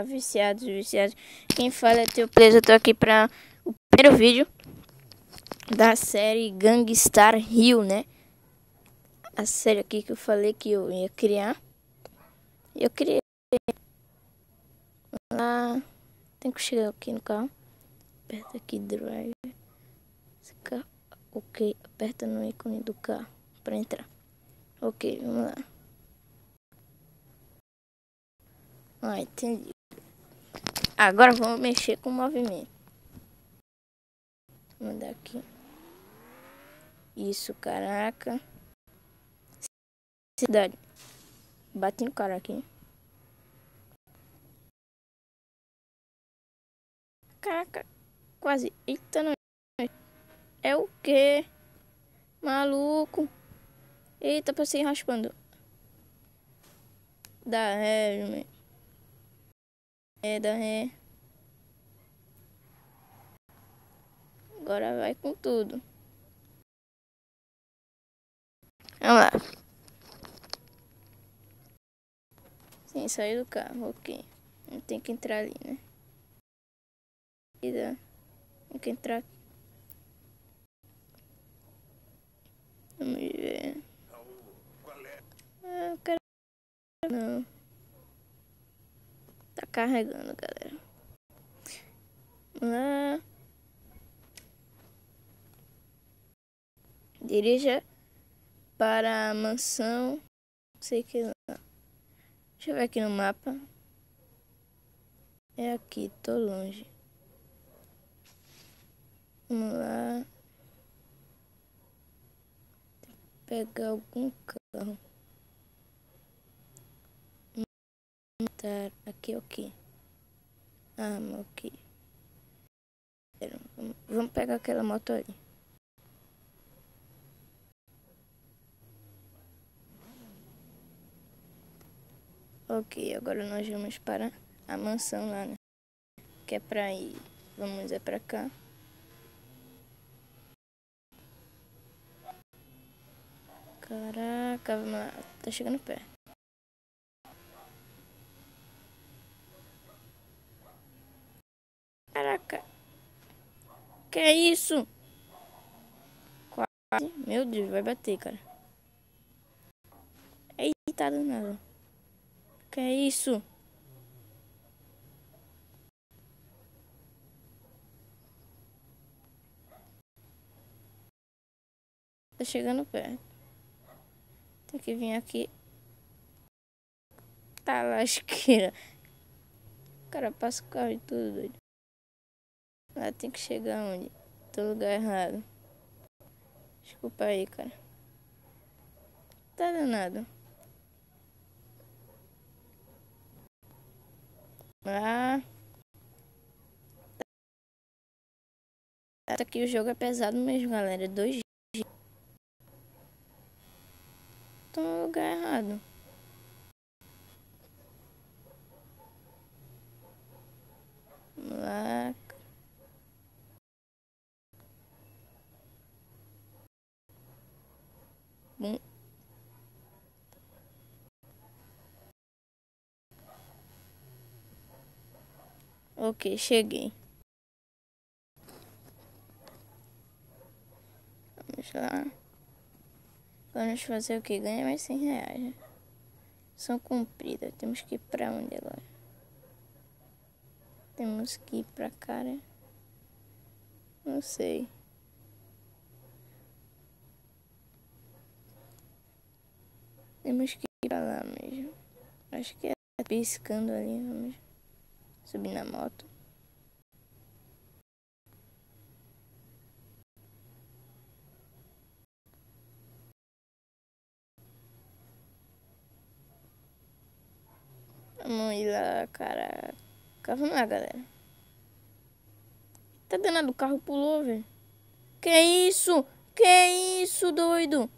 Viciados, viciados. Quem fala é Teu Preso. Eu tô aqui pra o primeiro vídeo da série Gangstar Hill, né? A série aqui que eu falei que eu ia criar. Eu criei lá. Tem que chegar aqui no carro. Aperta aqui drive. Ok, aperta no ícone do carro pra entrar. Ok, vamos lá. Ah, entendi. Agora vamos mexer com o movimento. Vou mandar aqui. Isso, caraca. Cidade. Bati no cara aqui. Caraca, quase. Eita, não. É o quê? Maluco. Eita, passei raspando. Dá ré, meu. É, dá ré. Agora vai com tudo. Vamos lá. Sim, sair do carro, ok. Não tem que entrar ali, né? Tem que entrar aqui. Vamos ver. Ah, eu quero... Não. Tá carregando, galera. Vamos lá. Dirija para a mansão. Não sei que lá. Deixa eu ver aqui no mapa. É aqui, tô longe. Vamos lá. Pegar algum carro. Tá aqui, ok. Arma, ok. Vamos pegar aquela moto ali. Ok, agora nós vamos para a mansão lá, né? Que é pra ir. Vamos é pra cá. Caraca, vamos lá. Tá chegando perto. Caraca. Que é isso? Quase. Meu Deus, vai bater, cara. Eita, danado. Que é isso? Tá chegando perto. Tem que vir aqui. Tá lasqueira. O cara passa o carro e tudo, doido. Lá tem que chegar onde? Tô no lugar errado. Desculpa aí, cara. Tá danado. Ah. Tá aqui, o jogo é pesado mesmo, galera. 2G. Tô no lugar errado. Vamos lá. Bom. Ok, cheguei. Vamos lá. Vamos fazer o que? Ganha mais 100 reais, né? São cumpridas. Temos que ir pra onde agora? Temos que ir pra cá, né? Não sei. Temos que ir pra lá mesmo. Acho que é piscando ali. Vamos subir na moto. Vamos ir lá, caraca. Vamos lá, galera. Tá danado, o carro pulou, velho. Que isso? Que isso, doido?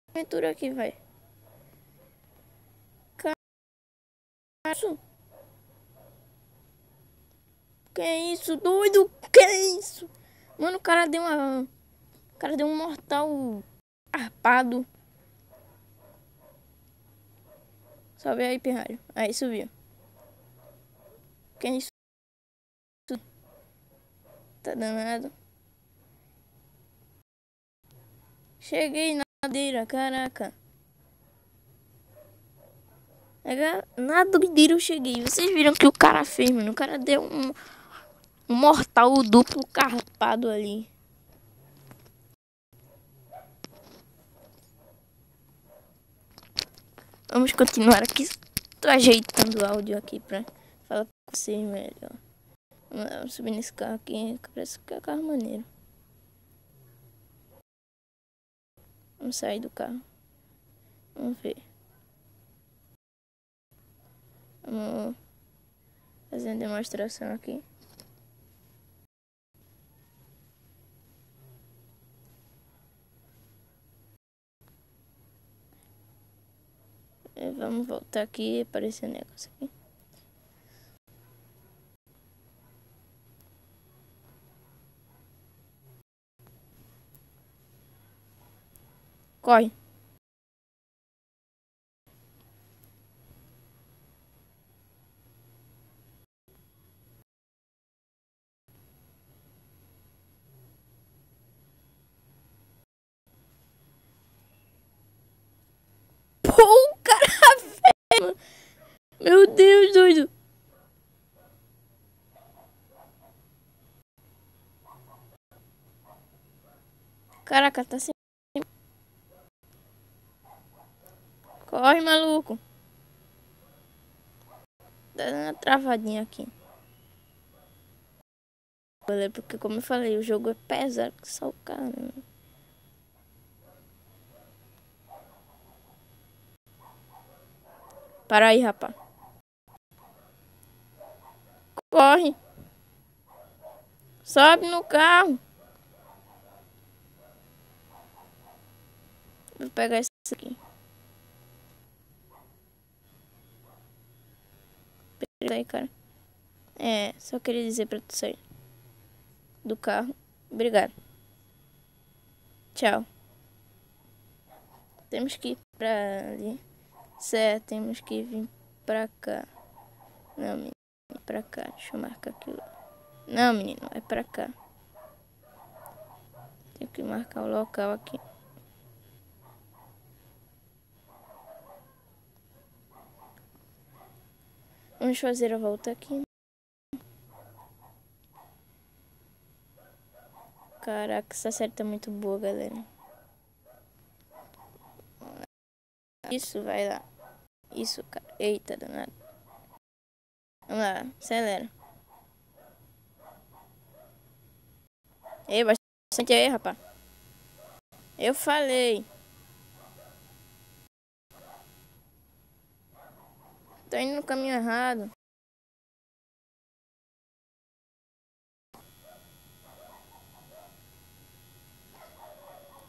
Aventura aqui, vai. Isso? Que isso, doido? Que isso? Mano, o cara deu uma... O cara deu um mortal arpado. Sobe aí, pirralho. Aí, subiu. Quem isso? Tá danado. Cheguei na madeira, caraca. Na doideira eu cheguei. Vocês viram que o cara fez, mano? O cara deu um mortal duplo carpado ali. Vamos continuar aqui. Tô ajeitando o áudio aqui pra falar com vocês melhor. Vamos subir nesse carro aqui. Parece que é um carro maneiro. Vamos sair do carro. Vamos ver. Vamos fazer uma demonstração aqui. Vamos voltar aqui. Apareceu um negócio aqui. Corre. Pô, o cara velho. Meu Deus, doido. Caraca, tá sem... Corre, maluco. Tá dando uma travadinha aqui. Porque, como eu falei, o jogo é pesado que só o cara. Para aí, rapaz. Corre. Sobe no carro. Vou pegar isso aqui. Pera aí, cara. Só queria dizer pra tu sair do carro. Obrigado. Tchau. Temos que ir pra ali. Certo, temos que vir pra cá. Não, menino, é pra cá. Deixa eu marcar aquilo. Não, menino, é pra cá. Tenho que marcar o local aqui. Vamos fazer a volta aqui. Caraca, essa série tá muito boa, galera. Isso, vai lá. Isso, cara. Eita, danado. Vamos lá, acelera. Ei, bastante aí, rapaz. Eu falei. Tô indo no caminho errado.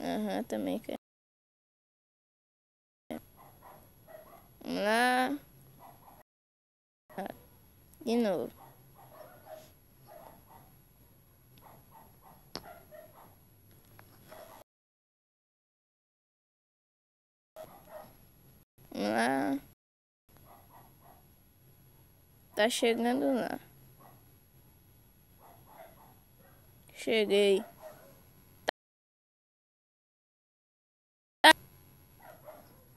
Aham, também quero. Vamos lá. De novo. Vamos lá. Tá chegando lá. Cheguei.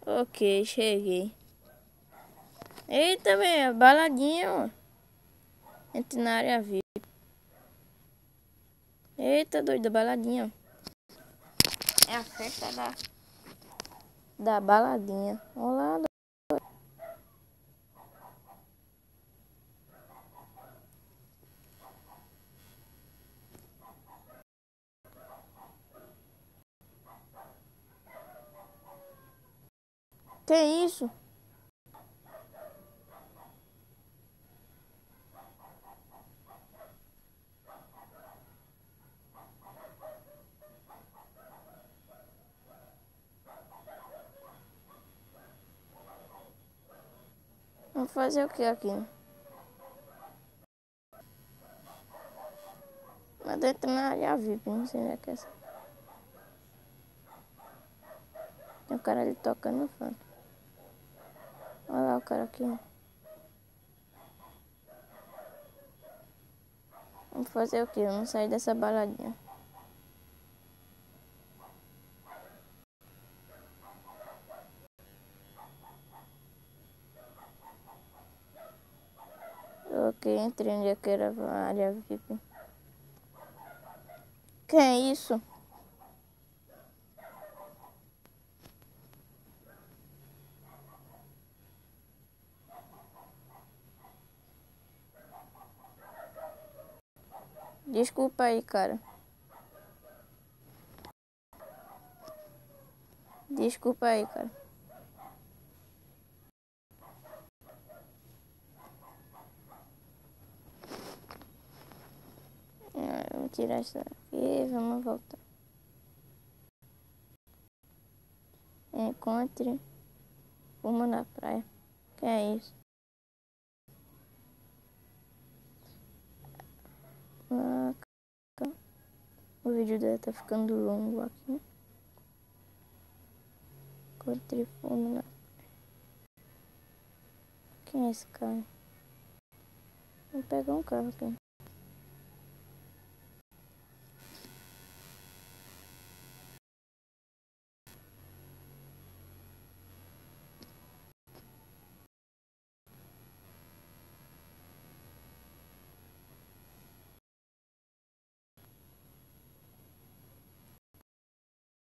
Ok, cheguei. Eita, velho, baladinha, ó. Entre na área VIP. Eita, doido, baladinha. É a festa da baladinha. Olá, doido. Que isso? Vamos fazer o que aqui? Mas dentro na área VIP, não sei onde é que é essa. Tem um cara ali tocando funk. Olha lá o cara aqui, ó. Vamos fazer o quê? Vamos sair dessa baladinha. Ok, entrei onde é que era a área VIP. Que é isso? Desculpa aí, cara. Desculpa aí, cara. Vamos tirar isso aqui, vamos voltar. Encontre uma na praia. Que é isso? Ah, o vídeo dela tá ficando longo aqui. Encontre fumo na... Quem é esse cara? Vou pegar um carro aqui.